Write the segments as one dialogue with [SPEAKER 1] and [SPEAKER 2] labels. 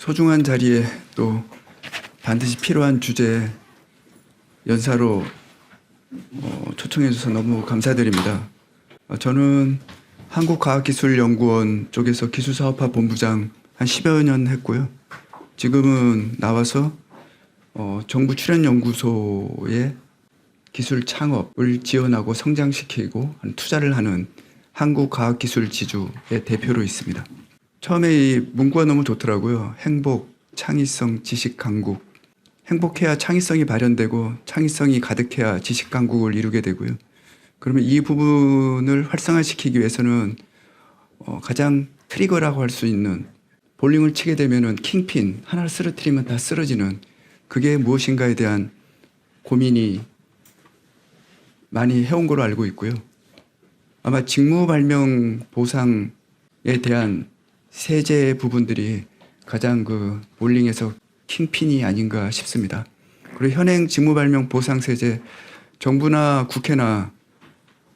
[SPEAKER 1] 소중한 자리에 또 반드시 필요한 주제 연사로 초청해 주셔서 너무 감사드립니다. 저는 한국과학기술연구원 쪽에서 기술사업화 본부장 한 10여 년 했고요. 지금은 나와서 정부 출연연구소의 기술 창업을 지원하고 성장시키고 투자를 하는 한국과학기술지주의 대표로 있습니다. 처음에 이 문구가 너무 좋더라고요. 행복, 창의성, 지식 강국. 행복해야 창의성이 발현되고 창의성이 가득해야 지식 강국을 이루게 되고요. 그러면 이 부분을 활성화시키기 위해서는 가장 트리거라고 할 수 있는, 볼링을 치게 되면은 킹핀 하나를 쓰러뜨리면 다 쓰러지는, 그게 무엇인가에 대한 고민이 많이 해온 걸로 알고 있고요. 아마 직무발명 보상에 대한 세제 부분들이 가장 볼링에서 킹핀이 아닌가 싶습니다. 그리고 현행 직무발명 보상세제, 정부나 국회나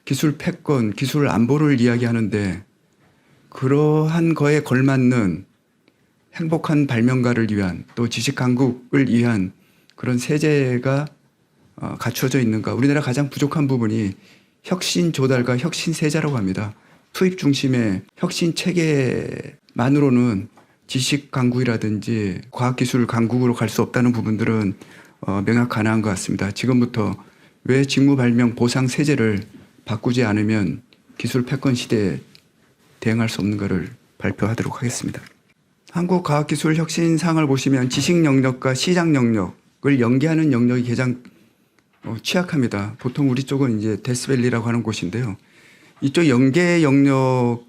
[SPEAKER 1] 기술 패권, 기술 안보를 이야기하는데 그러한 거에 걸맞는 행복한 발명가를 위한, 또 지식 강국을 위한 그런 세제가 갖추어져 있는가. 우리나라 가장 부족한 부분이 혁신 조달과 혁신 세제라고 합니다. 투입 중심의 혁신 체계만으로는 지식 강국이라든지 과학기술 강국으로 갈 수 없다는 부분들은 명확한 것 같습니다. 지금부터 왜 직무발명 보상 세제를 바꾸지 않으면 기술 패권 시대에 대응할 수 없는가를 발표하도록 하겠습니다. 한국과학기술 혁신상을 보시면 지식 영역과 시장 영역을 연계하는 영역이 가장 취약합니다. 보통 우리 쪽은 이제 데스밸리라고 하는 곳인데요. 이쪽 연계 영역을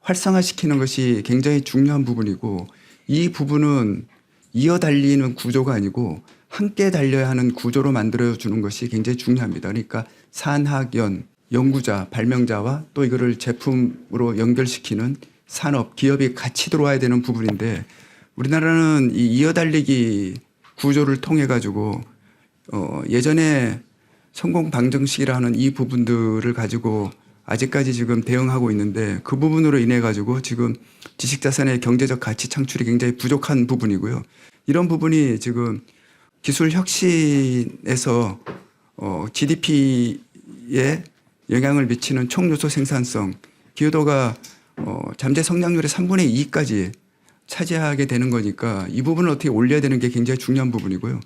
[SPEAKER 1] 활성화시키는 것이 굉장히 중요한 부분이고, 이 부분은 이어 달리는 구조가 아니고 함께 달려야 하는 구조로 만들어주는 것이 굉장히 중요합니다. 그러니까 산학연, 연구자, 발명자와 또 이거를 제품으로 연결시키는 산업, 기업이 같이 들어와야 되는 부분인데, 우리나라는 이 이어 달리기 구조를 통해 가지고 예전에 성공 방정식이라는 이 부분들을 가지고 아직까지 지금 대응하고 있는데, 그 부분으로 인해 가지고 지금 지식자산의 경제적 가치 창출이 굉장히 부족한 부분이고요. 이런 부분이 지금 기술 혁신에서 GDP에 영향을 미치는 총요소 생산성, 기여도가 잠재 성장률의 3분의 2까지 차지하게 되는 거니까 이 부분을 어떻게 올려야 되는 게 굉장히 중요한 부분이고요.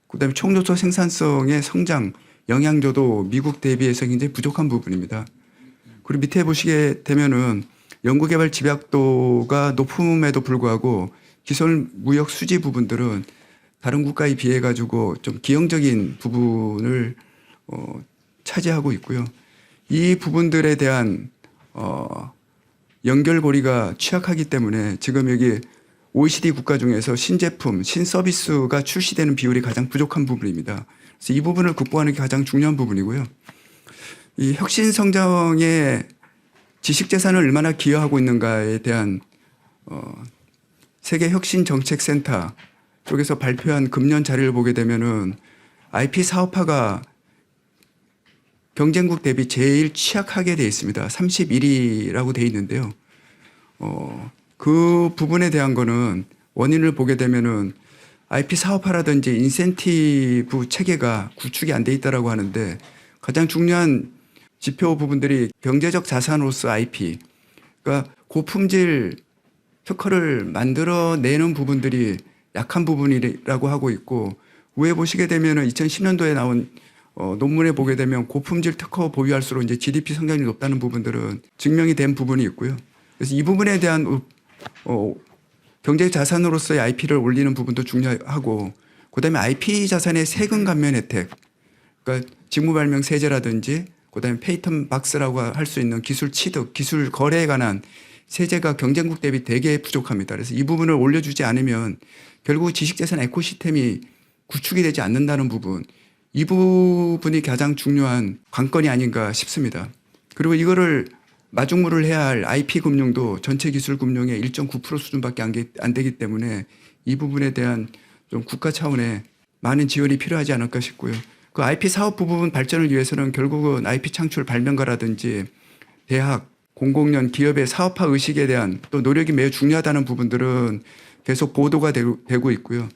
[SPEAKER 1] 그다음에 총요소 생산성의 성장, 영양조도 미국 대비해서 굉장히 부족한 부분입니다. 그리고 밑에 보시게 되면은 연구개발 집약도가 높음에도 불구하고 기술 무역 수지 부분들은 다른 국가에 비해 가지고 좀 기형적인 부분을 차지하고 있고요. 이 부분들에 대한 연결고리가 취약하기 때문에 지금 여기 OECD 국가 중에서 신제품, 신서비스가 출시되는 비율이 가장 부족한 부분입니다. 그래서 이 부분을 극복하는 게 가장 중요한 부분이고요. 이 혁신 성장에 지식재산을 얼마나 기여하고 있는가에 대한 세계혁신정책센터 쪽에서 발표한 금년 자료를 보게 되면은 IP 사업화가 경쟁국 대비 제일 취약하게 되어 있습니다. 31위라고 되어 있는데요. 그 부분에 대한 거는 원인을 보게 되면은 IP 사업화라든지 인센티브 체계가 구축이 안 돼 있다라고 하는데, 가장 중요한 지표 부분들이 경제적 자산으로서 IP, 그러니까 고품질 특허를 만들어내는 부분들이 약한 부분이라고 하고 있고, 위에 보시게 되면은 2010년도에 나온 논문에 보게 되면 고품질 특허 보유할수록 이제 GDP 성장률이 높다는 부분들은 증명이 된 부분이 있고요. 그래서 이 부분에 대한 경제 자산으로서의 IP를 올리는 부분도 중요하고, 그다음에 IP 자산의 세금 감면 혜택, 그러니까 직무발명 세제라든지 그다음에 페이턴 박스라고 할 수 있는 기술 취득, 기술 거래에 관한 세제가 경쟁국 대비 되게 부족합니다. 그래서 이 부분을 올려주지 않으면 결국 지식재산 에코시스템이 구축이 되지 않는다는 부분, 이 부분이 가장 중요한 관건이 아닌가 싶습니다. 그리고 이거를 마중물을 해야 할 IP 금융도 전체 기술 금융의 1.9% 수준밖에 안 되기 때문에 이 부분에 대한 좀 국가 차원의 많은 지원이 필요하지 않을까 싶고요. 그 IP 사업 부분 발전을 위해서는 결국은 IP 창출 발명가라든지 대학, 공공연 기업의 사업화 의식에 대한 또 노력이 매우 중요하다는 부분들은 계속 보도가 되고 있고요.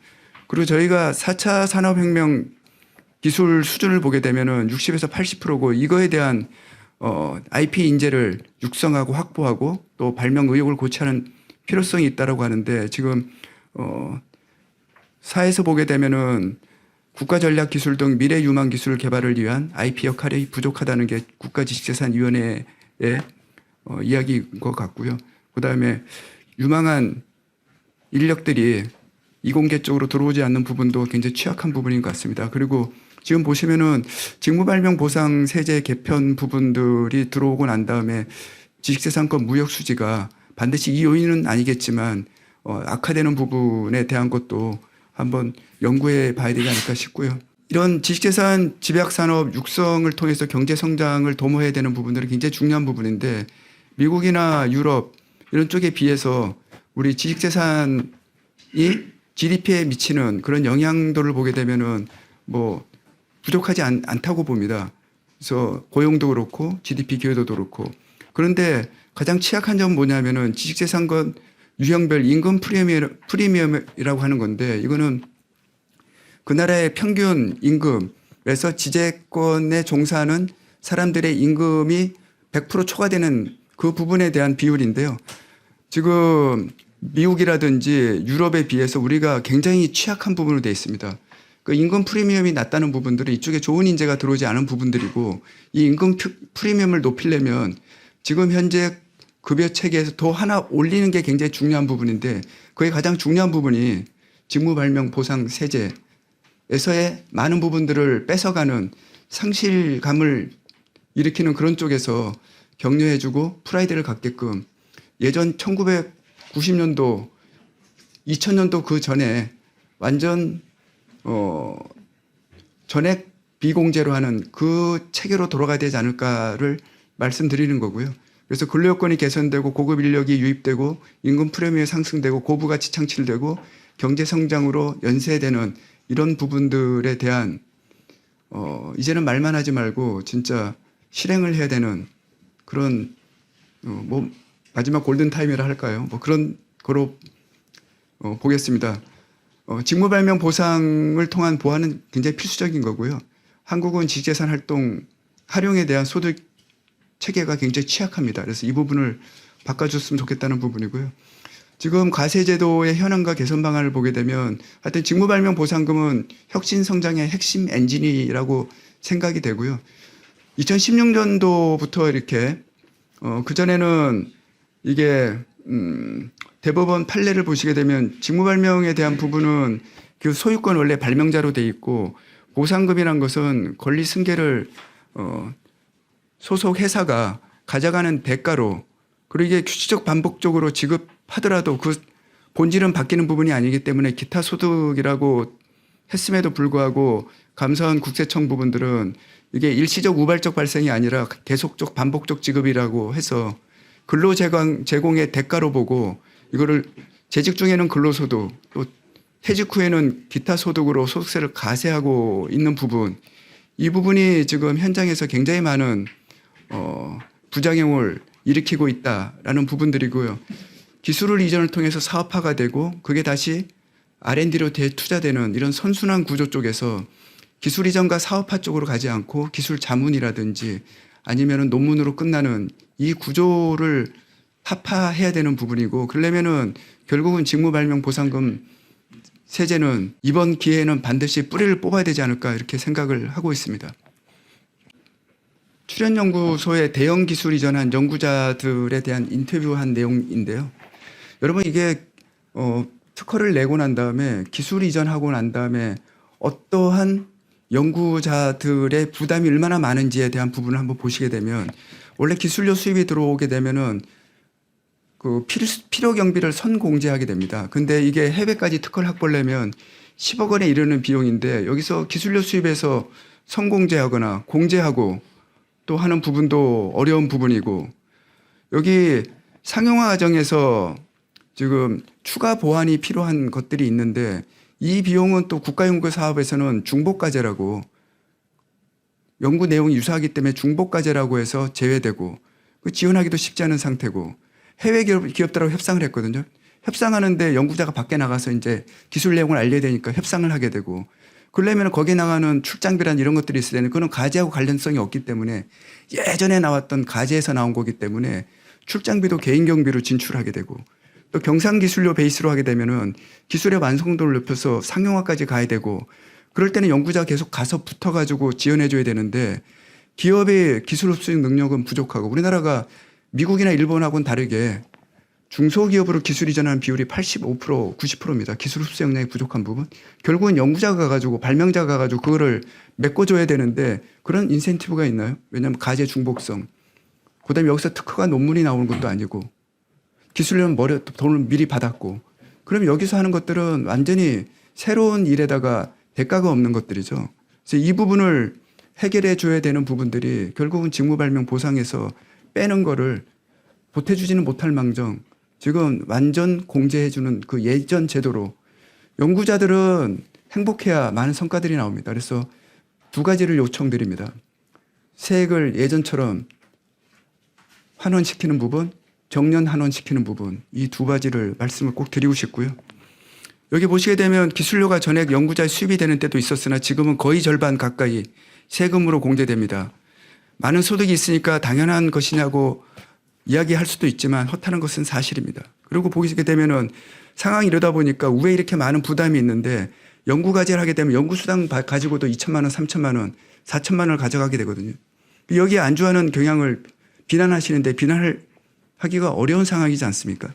[SPEAKER 1] 그리고 저희가 4차 산업혁명 기술 수준을 보게 되면은 60에서 80%고 이거에 대한 IP 인재를 육성하고 확보하고 또 발명 의욕을 고취하는 필요성이 있다라고 하는데 지금 사에서 보게 되면은 국가전략기술 등 미래 유망 기술 개발을 위한 IP 역할이 부족하다는 게 국가지식재산위원회의 이야기인 것 같고요. 그다음에 유망한 인력들이 이공계 쪽으로 들어오지 않는 부분도 굉장히 취약한 부분인 것 같습니다. 그리고 지금 보시면은 직무발명보상 세제 개편 부분들이 들어오고 난 다음에 지식재산권 무역 수지가 반드시 이 요인은 아니겠지만 악화되는 부분에 대한 것도 한번 연구해 봐야 되지 않을까 싶고요. 이런 지식재산 집약산업 육성을 통해서 경제 성장을 도모해야 되는 부분들은 굉장히 중요한 부분인데 미국이나 유럽 이런 쪽에 비해서 우리 지식재산이 GDP에 미치는 그런 영향도를 보게 되면은 뭐 부족하지 않다고 봅니다. 그래서 고용도 그렇고 GDP 기여도도 그렇고. 그런데 가장 취약한 점은 뭐냐면은 지식재산권 유형별 임금 프리미엄이라고 하는 건데 이거는 그 나라의 평균 임금에서 지재권에 종사하는 사람들의 임금이 100% 초과되는 그 부분에 대한 비율인데요. 지금 미국이라든지 유럽에 비해서 우리가 굉장히 취약한 부분으로 되어 있습니다. 그 임금 프리미엄이 낮다는 부분들은 이쪽에 좋은 인재가 들어오지 않은 부분들이고 이 임금 프리미엄을 높이려면 지금 현재 급여 체계에서 더 하나 올리는 게 굉장히 중요한 부분인데 그게 가장 중요한 부분이 직무발명보상 세제에서의 많은 부분들을 뺏어가는 상실감을 일으키는 그런 쪽에서 격려해주고 프라이드를 갖게끔 예전 1990년도 2000년도 그 전에 완전 전액 비공제로 하는 그 체계로 돌아가야 되지 않을까를 말씀드리는 거고요. 그래서 근로 여건이 개선되고 고급 인력이 유입되고 임금 프리미엄이 상승되고 고부가치 창출되고 경제 성장으로 연쇄되는 이런 부분들에 대한 이제는 말만 하지 말고 진짜 실행을 해야 되는 그런 뭐 마지막 골든 타임이라 할까요? 뭐 그런 거로 보겠습니다. 직무발명 보상을 통한 보완은 굉장히 필수적인 거고요. 한국은 지식재산 활동 활용에 대한 소득 체계가 굉장히 취약합니다. 그래서 이 부분을 바꿔줬으면 좋겠다는 부분이고요. 지금 과세제도의 현황과 개선 방안을 보게 되면 하여튼 직무발명 보상금은 혁신 성장의 핵심 엔진이라고 생각이 되고요. 2016년도부터 이렇게 그전에는 이게 대법원 판례를 보시게 되면 직무발명에 대한 부분은 그 소유권 원래 발명자로 돼 있고 보상금이란 것은 권리 승계를 소속 회사가 가져가는 대가로 그리고 이게 규칙적 반복적으로 지급하더라도 그 본질은 바뀌는 부분이 아니기 때문에 기타 소득이라고 했음에도 불구하고 감사원 국세청 부분들은 이게 일시적 우발적 발생이 아니라 계속적 반복적 지급이라고 해서 근로 제공의 대가로 보고 이거를 재직 중에는 근로소득 또 퇴직 후에는 기타 소득으로 소득세를 가세하고 있는 부분 이 부분이 지금 현장에서 굉장히 많은 부작용을 일으키고 있다라는 부분들이고요. 기술을 이전을 통해서 사업화가 되고 그게 다시 R&D로 대투자되는 이런 선순환 구조 쪽에서 기술 이전과 사업화 쪽으로 가지 않고 기술 자문이라든지 아니면은 논문으로 끝나는 이 구조를 타파해야 되는 부분이고 그러려면은 결국은 직무발명 보상금 세제는 이번 기회에는 반드시 뿌리를 뽑아야 되지 않을까 이렇게 생각을 하고 있습니다. 출연연구소에 대형 기술 이전한 연구자들에 대한 인터뷰한 내용인데요. 여러분 이게 특허를 내고 난 다음에 기술 이전하고 난 다음에 어떠한 연구자들의 부담이 얼마나 많은지에 대한 부분을 한번 보시게 되면 원래 기술료 수입이 들어오게 되면은 그 필요 경비를 선공제하게 됩니다. 근데 이게 해외까지 특허를 확보하려면 10억 원에 이르는 비용인데 여기서 기술료 수입에서 선공제하거나 공제하고 또 하는 부분도 어려운 부분이고 여기 상용화 과정에서 지금 추가 보완이 필요한 것들이 있는데 이 비용은 또 국가연구 사업에서는 중복과제라고 연구 내용이 유사하기 때문에 중복과제라고 해서 제외되고 그 지원하기도 쉽지 않은 상태고 해외 기업들하고 협상을 했거든요. 협상하는데 연구자가 밖에 나가서 이제 기술 내용을 알려야 되니까 협상을 하게 되고 그러려면 거기에 나가는 출장비란 이런 것들이 있어야 되는 그건 가제하고 관련성이 없기 때문에 예전에 나왔던 가제에서 나온 거기 때문에 출장비도 개인 경비로 진출하게 되고 또 경상기술료 베이스로 하게 되면은 기술의 완성도를 높여서 상용화까지 가야 되고 그럴 때는 연구자가 계속 가서 붙어가지고 지원해줘야 되는데 기업의 기술 흡수 능력은 부족하고 우리나라가 미국이나 일본하고는 다르게 중소기업으로 기술 이전하는 비율이 85%, 90%입니다. 기술 흡수 역량이 부족한 부분. 결국은 연구자가 가가지고 발명자가 가가지고 그거를 메꿔줘야 되는데 그런 인센티브가 있나요? 왜냐하면 가제 중복성. 그다음에 여기서 특허가 논문이 나오는 것도 아니고 기술료는 돈을 미리 받았고 그럼 여기서 하는 것들은 완전히 새로운 일에다가 대가가 없는 것들이죠. 그래서 이 부분을 해결해 줘야 되는 부분들이 결국은 직무발명 보상에서 빼는 거를 보태주지는 못할 망정 지금 완전 공제해 주는 그 예전 제도로 연구자들은 행복해야 많은 성과들이 나옵니다. 그래서 두 가지를 요청드립니다. 세액을 예전처럼 환원시키는 부분, 정년 환원시키는 부분 이 두 가지를 말씀을 꼭 드리고 싶고요. 여기 보시게 되면 기술료가 전액 연구자의 수입이 되는 때도 있었으나 지금은 거의 절반 가까이 세금으로 공제됩니다. 많은 소득이 있으니까 당연한 것이냐고 이야기할 수도 있지만 허탄한 것은 사실입니다. 그리고 보시게 되면은 상황이 이러다 보니까 왜 이렇게 많은 부담이 있는데 연구과제를 하게 되면 연구수당 가지고도 2천만 원, 3천만 원, 4천만 원을 가져가게 되거든요. 여기에 안주하는 경향을 비난하시는데 비난을 하기가 어려운 상황이지 않습니까?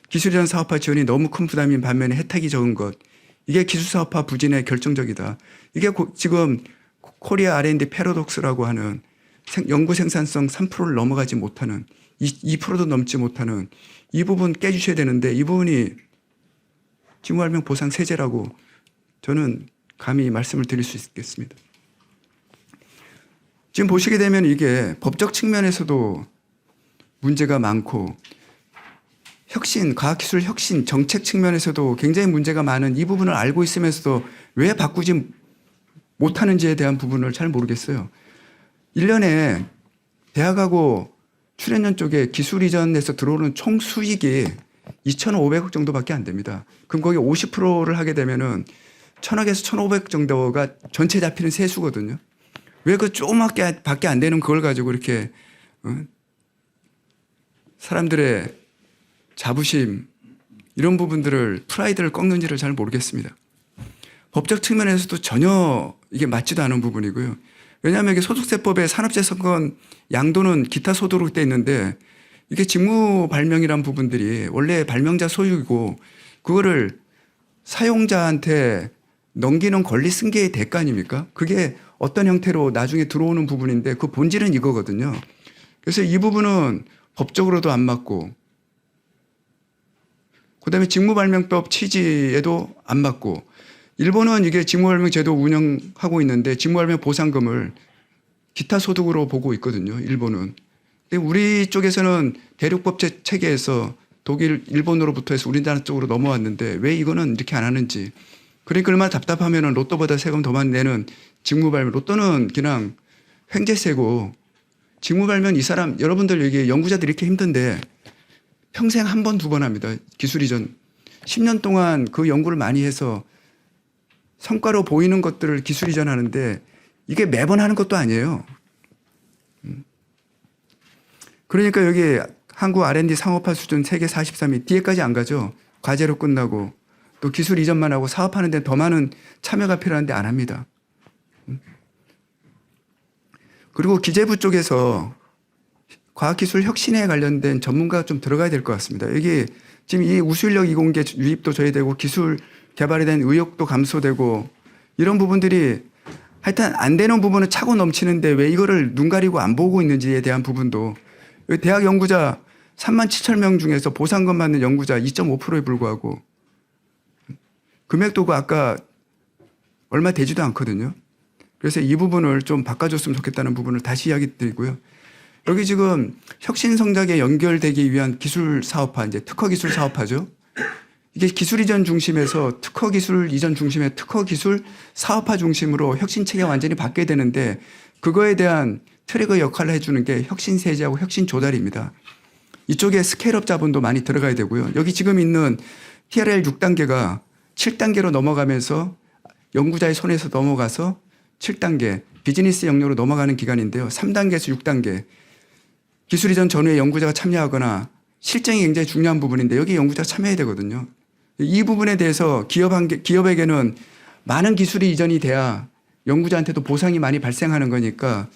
[SPEAKER 1] 기술이전 사업화 지원이 너무 큰 부담인 반면에 혜택이 적은 것. 이게 기술사업화 부진의 결정적이다. 이게 지금 코리아 R&D 패러독스라고 하는 연구 생산성 3%를 넘어가지 못하는 2%도 넘지 못하는 이 부분 깨주셔야 되는데 이 부분이 직무발명 보상 세제라고 저는 감히 말씀을 드릴 수 있겠습니다. 지금 보시게 되면 이게 법적 측면에서도 문제가 많고 혁신, 과학기술 혁신, 정책 측면에서도 굉장히 문제가 많은 이 부분을 알고 있으면서도 왜 바꾸지 못하는지에 대한 부분을 잘 모르겠어요. 1년에 대학하고 출연연 쪽에 기술 이전에서 들어오는 총 수익이 2,500억 정도밖에 안 됩니다. 그럼 거기 50%를 하게 되면은 1,000억에서 1,500 정도가 전체 잡히는 세수거든요. 왜 그 조그맣게 밖에 안 되는 그걸 가지고 이렇게 사람들의 자부심 이런 부분들을 프라이드를 꺾는지를 잘 모르겠습니다. 법적 측면에서도 전혀 이게 맞지도 않은 부분이고요. 왜냐하면 이게 소득세법에 산업재산권 양도는 기타 소득으로 돼 있는데 이게 직무 발명이란 부분들이 원래 발명자 소유이고 그거를 사용자한테 넘기는 권리 승계의 대가 아닙니까? 그게 어떤 형태로 나중에 들어오는 부분인데 그 본질은 이거거든요. 그래서 이 부분은 법적으로도 안 맞고 그다음에 직무발명법 취지에도 안 맞고 일본은 이게 직무발명 제도 운영하고 있는데 직무발명 보상금을 기타 소득으로 보고 있거든요. 일본은. 근데 우리 쪽에서는 대륙법 체계에서 독일, 일본으로부터 해서 우리나라 쪽으로 넘어왔는데 왜 이거는 이렇게 안 하는지. 그러니까 얼마나 답답하면은 로또보다 세금 더 많이 내는 직무발명. 로또는 그냥 횡재세고 직무발명 이 사람 여러분들 여기 연구자들이 이렇게 힘든데 평생 한 번, 두 번 합니다. 기술 이전. 10년 동안 그 연구를 많이 해서 성과로 보이는 것들을 기술 이전하는데 이게 매번 하는 것도 아니에요. 그러니까 여기 한국 R&D 상업화 수준 세계 43위 뒤에까지 안 가죠. 과제로 끝나고 또 기술 이전만 하고 사업하는 데 더 많은 참여가 필요한데 안 합니다. 그리고 기재부 쪽에서 과학기술 혁신에 관련된 전문가가 좀 들어가야 될 것 같습니다. 여기 지금 이 우수인력 이공계 유입도 저해되고 기술 개발에 대한 의욕도 감소되고 이런 부분들이 하여튼 안 되는 부분은 차고 넘치는데 왜 이거를 눈 가리고 안 보고 있는지에 대한 부분도 대학 연구자 3만 7천 명 중에서 보상금 받는 연구자 2.5%에 불과하고 금액도 그 아까 얼마 되지도 않거든요. 그래서 이 부분을 좀 바꿔줬으면 좋겠다는 부분을 다시 이야기 드리고요. 여기 지금 혁신 성장에 연결되기 위한 기술 사업화, 이제 특허 기술 사업화죠. 이게 기술 이전 중심에서 특허 기술 이전 중심의 특허 기술 사업화 중심으로 혁신 체계가 완전히 바뀌어야 되는데 그거에 대한 트리거 역할을 해주는 게 혁신세제하고 혁신조달입니다. 이쪽에 스케일업 자본도 많이 들어가야 되고요. 여기 지금 있는 TRL 6단계가 7단계로 넘어가면서 연구자의 손에서 넘어가서 7단계 비즈니스 영역으로 넘어가는 기간인데요. 3단계에서 6단계 기술 이전 전후에 연구자가 참여하거나 실정이 굉장히 중요한 부분인데 여기 연구자가 참여해야 되거든요. 이 부분에 대해서 기업에게는 많은 기술이 이전이 돼야 연구자한테도 보상이 많이 발생하는 거니까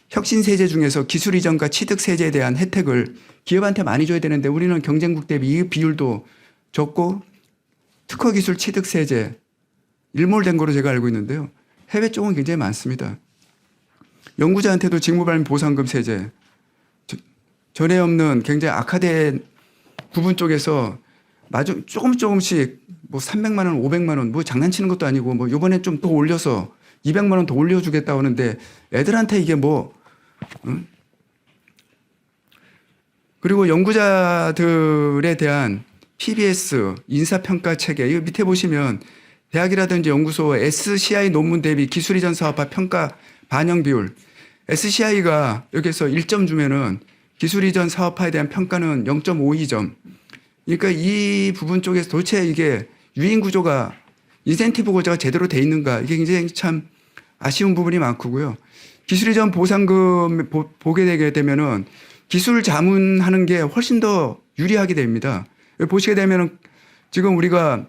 [SPEAKER 1] 혁신세제 중에서 기술 이전과 취득세제에 대한 혜택을 기업한테 많이 줘야 되는데 우리는 경쟁국 대비 이 비율도 적고 특허기술 취득세제 일몰된 거로 제가 알고 있는데요. 해외 쪽은 굉장히 많습니다. 연구자한테도 직무발명 보상금 세제 전에 없는 굉장히 악화된 부분 쪽에서 마주 조금씩 뭐 300만 원, 500만 원 뭐 장난치는 것도 아니고 뭐 이번에 좀 더 올려서 200만 원 더 올려주겠다고 하는데 애들한테 이게 뭐 응? 그리고 연구자들에 대한 PBS 인사평가 체계 이거 밑에 보시면 대학이라든지 연구소 SCI 논문 대비 기술 이전 사업화 평가 반영 비율 SCI가 여기서 1점 주면은 기술 이전 사업화에 대한 평가는 0.52점. 그러니까 이 부분 쪽에서 도대체 이게 유인 구조가 인센티브 구조가 제대로 돼 있는가 이게 굉장히 참 아쉬운 부분이 많고요. 기술 이전 보상금 보게 되게 되면은 기술 자문하는 게 훨씬 더 유리하게 됩니다. 보시게 되면은 지금 우리가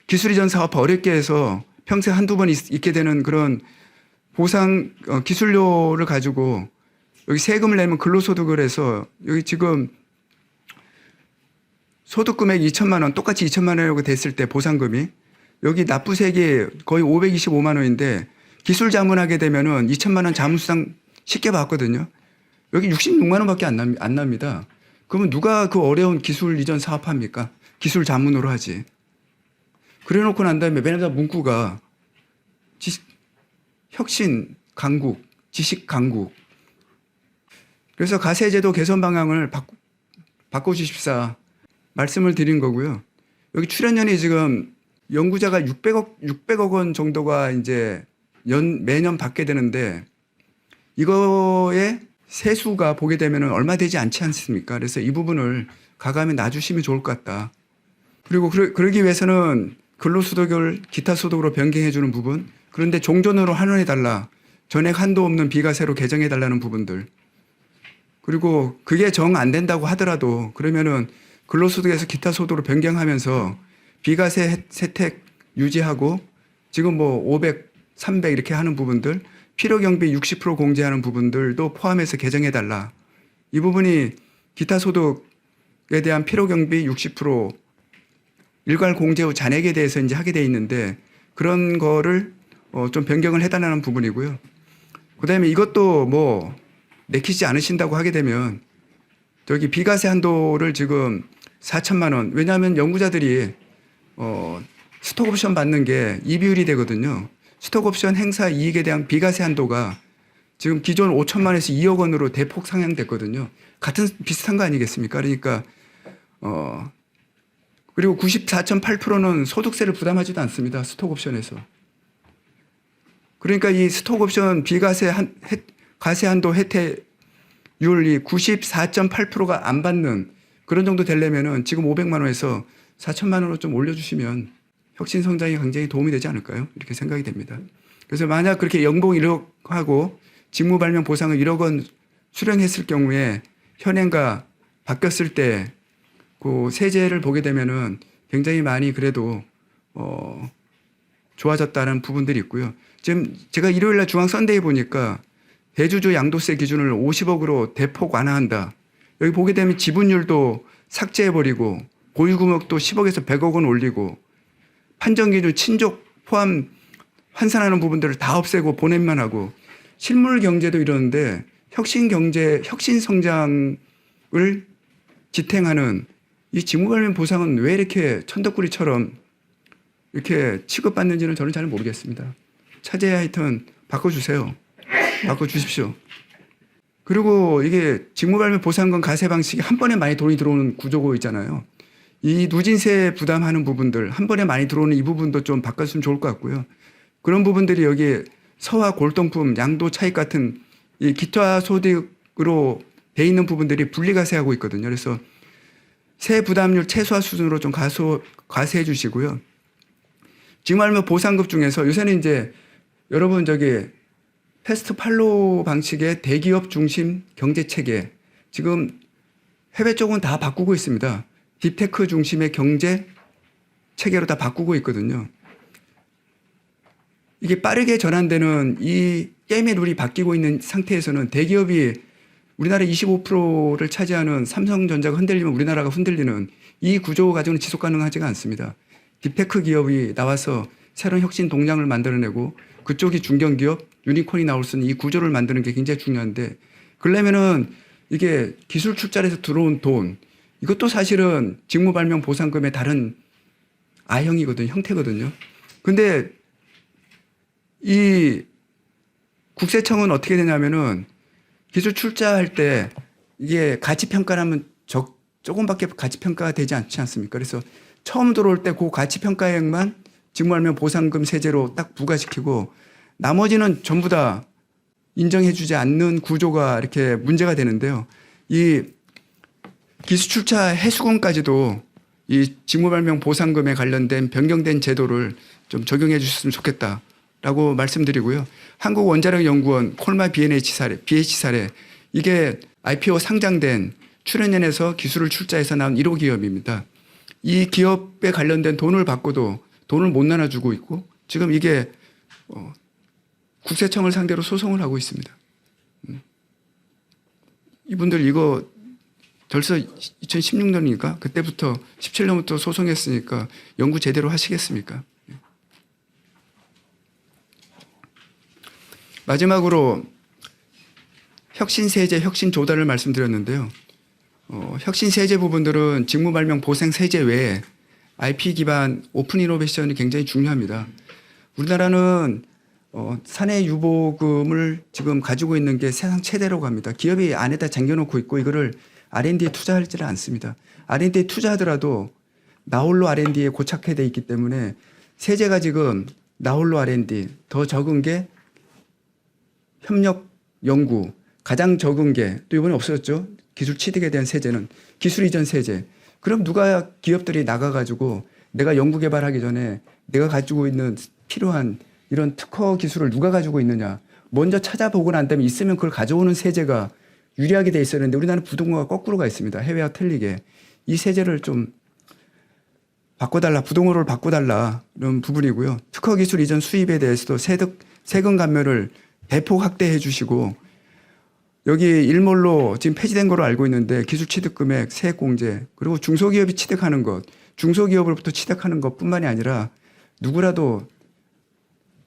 [SPEAKER 1] 기술 이전 사업화 어렵게 해서 평생 한두 번 있게 되는 그런 보상 기술료를 가지고 여기 세금을 내면 근로소득을 해서 여기 지금 소득 금액 2천만 원 똑같이 2천만 원이라고 됐을 때 보상금이 여기 납부세액이 거의 525만 원인데 기술 자문하게 되면은 2천만 원 자문수당 쉽게 받거든요. 여기 66만 원밖에 안 납니다. 그러면 누가 그 어려운 기술 이전 사업합니까? 기술 자문으로 하지. 그래 놓고 난 다음에 맨날 문구가 혁신 강국, 지식 강국. 그래서 가세제도 개선 방향을 바꿔주십사 말씀을 드린 거고요. 여기 출연연이 지금 연구자가 600억 원 정도가 이제 매년 받게 되는데 이거에 세수가 보게 되면 얼마 되지 않지 않습니까? 그래서 이 부분을 가감에 놔주시면 좋을 것 같다. 그리고 그러기 위해서는 근로소득을 기타소득으로 변경해 주는 부분 그런데 종전으로 환원해 달라. 전액 한도 없는 비과세로 개정해 달라는 부분들. 그리고 그게 정 안 된다고 하더라도 그러면은 근로소득에서 기타소득으로 변경하면서 비과세 혜택 유지하고 지금 뭐 500, 300 이렇게 하는 부분들 필요경비 60% 공제하는 부분들도 포함해서 개정해 달라. 이 부분이 기타소득에 대한 필요경비 60% 일괄 공제 후 잔액에 대해서 이제 하게 돼 있는데 그런 거를 좀 변경을 해달라는 부분이고요. 그다음에 이것도 뭐 내키지 않으신다고 하게 되면 저기 비과세 한도를 지금 4천만 원 왜냐하면 연구자들이 스톡옵션 받는 게 이 비율이 되거든요. 스톡옵션 행사 이익에 대한 비과세 한도가 지금 기존 5천만 원에서 2억 원으로 대폭 상향됐거든요. 비슷한 거 아니겠습니까? 그러니까 그리고 94.8%는 소득세를 부담하지도 않습니다. 스톡옵션에서. 그러니까 이 스톡옵션 비과세 과세 한도 혜택률이 94.8%가 안 받는 그런 정도 되려면은 지금 500만 원에서 4천만 원으로 좀 올려주시면 혁신 성장에 굉장히 도움이 되지 않을까요? 이렇게 생각이 됩니다. 그래서 만약 그렇게 연봉 1억 하고 직무 발명 보상을 1억 원 수령했을 경우에 현행과 바뀌었을 때 그 세제를 보게 되면은 굉장히 많이 그래도 좋아졌다는 부분들이 있고요. 지금 제가 일요일날 중앙 썬데이 보니까 대주주 양도세 기준을 50억으로 대폭 완화한다. 여기 보게 되면 지분율도 삭제해버리고 보유금액도 10억에서 100억 원 올리고 판정기준 친족 포함 환산하는 부분들을 다 없애고 보냄만 하고 실물 경제도 이러는데 혁신 경제, 혁신 성장을 지탱하는 이 직무발명 보상은 왜 이렇게 천덕꾸리처럼 이렇게 취급받는지는 저는 잘 모르겠습니다. 차제에 하여튼 바꿔주세요. 바꿔주십시오. 그리고 이게 직무발명 보상금 가세 방식이 한 번에 많이 돈이 들어오는 구조고 있잖아요. 이 누진세 부담하는 부분들 한 번에 많이 들어오는 이 부분도 좀 바꿨으면 좋을 것 같고요. 그런 부분들이 여기 서화 골동품 양도 차익 같은 이 기타 소득으로 돼 있는 부분들이 분리과세하고 있거든요. 그래서 세 부담률 최소화 수준으로 좀 과세해 주시고요. 지금 말하면 보상급 중에서 요새는 이제 여러분 패스트 팔로우 방식의 대기업 중심 경제 체계 지금 해외 쪽은 다 바꾸고 있습니다. 딥테크 중심의 경제 체계로 다 바꾸고 있거든요. 이게 빠르게 전환되는 이 게임의 룰이 바뀌고 있는 상태에서는 대기업이 우리나라 25%를 차지하는 삼성전자가 흔들리면 우리나라가 흔들리는 이 구조 가지고는 지속 가능하지가 않습니다. 딥테크 기업이 나와서 새로운 혁신 동량을 만들어내고 그쪽이 중견기업, 유니콘이 나올 수 있는 이 구조를 만드는 게 굉장히 중요한데 그러려면은 이게 기술 출자에서 들어온 돈 이것도 사실은 직무발명 보상금의 다른 아형이거든요. 형태거든요. 근데 이 국세청은 어떻게 되냐면은 기술 출자할 때 이게 가치평가라면 조금밖에 가치평가가 되지 않지 않습니까? 그래서 처음 들어올 때 그 가치평가액만 직무발명 보상금 세제로 딱 부과시키고 나머지는 전부 다 인정해주지 않는 구조가 이렇게 문제가 되는데요. 이 기술 출자 해수금까지도 이 직무발명 보상금에 관련된 변경된 제도를 좀 적용해 주셨으면 좋겠다라고 말씀드리고요. 한국원자력연구원 콜마 BH 사례 이게 IPO 상장된 출연연에서 기술을 출자해서 나온 1호 기업입니다. 이 기업에 관련된 돈을 받고도 돈을 못 나눠주고 있고 지금 이게 국세청을 상대로 소송을 하고 있습니다. 이분들 이거 벌써 2016년이니까 그때부터 17년부터 소송했으니까 연구 제대로 하시겠습니까? 마지막으로 혁신세제, 혁신조달을 말씀드렸는데요. 혁신세제 부분들은 직무발명 보상세제 외에 IP 기반 오픈 이노베이션이 굉장히 중요합니다. 우리나라는 사내 유보금을 지금 가지고 있는 게 세상 최대로 갑니다. 기업이 안에다 쟁겨놓고 있고 이거를 R&D에 투자하지를 않습니다. R&D에 투자하더라도 나홀로 R&D에 고착화되어 있기 때문에 세제가 지금 나홀로 R&D 더 적은 게 협력 연구 가장 적은 게 또 이번에 없어졌죠. 기술 취득에 대한 세제는 기술 이전 세제. 그럼 누가 기업들이 나가가지고 내가 연구 개발하기 전에 내가 가지고 있는 필요한 이런 특허 기술을 누가 가지고 있느냐. 먼저 찾아보고 난 다음에 있으면 그걸 가져오는 세제가 유리하게 돼 있었는데 우리나라는 부동어가 거꾸로 가 있습니다. 해외와 틀리게. 이 세제를 좀 바꿔달라. 부동어를 바꿔달라. 이런 부분이고요. 특허 기술 이전 수입에 대해서도 세금 감면을 대폭 확대해 주시고 여기 일몰로 지금 폐지된 거로 알고 있는데 기술 취득 금액, 세액 공제 그리고 중소기업이 취득하는 것, 중소기업으로부터 취득하는 것뿐만이 아니라 누구라도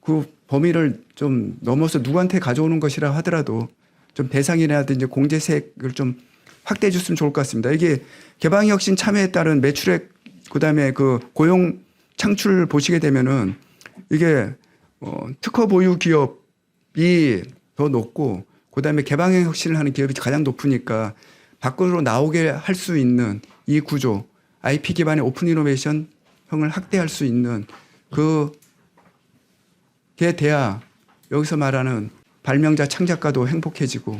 [SPEAKER 1] 그 범위를 좀 넘어서 누구한테 가져오는 것이라 하더라도 좀 배상이라든지 공제세액을 좀 확대해 줬으면 좋을 것 같습니다. 이게 개방혁신 참여에 따른 매출액 그다음에 그 고용 창출 보시게 되면은 이게 특허 보유 기업이 더 높고 그다음에 개방혁신을 하는 기업이 가장 높으니까 밖으로 나오게 할 수 있는 이 구조 IP 기반의 오픈 이노베이션 형을 확대할 수 있는 그게 돼야 여기서 말하는 발명자 창작가도 행복해지고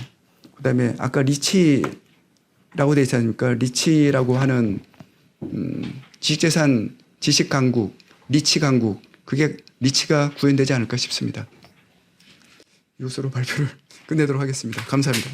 [SPEAKER 1] 그다음에 아까 리치라고 돼 있지 않습니까? 리치라고 하는 지식재산 지식 강국 리치 강국 그게 리치가 구현되지 않을까 싶습니다. 이것으로 발표를 끝내도록 하겠습니다. 감사합니다.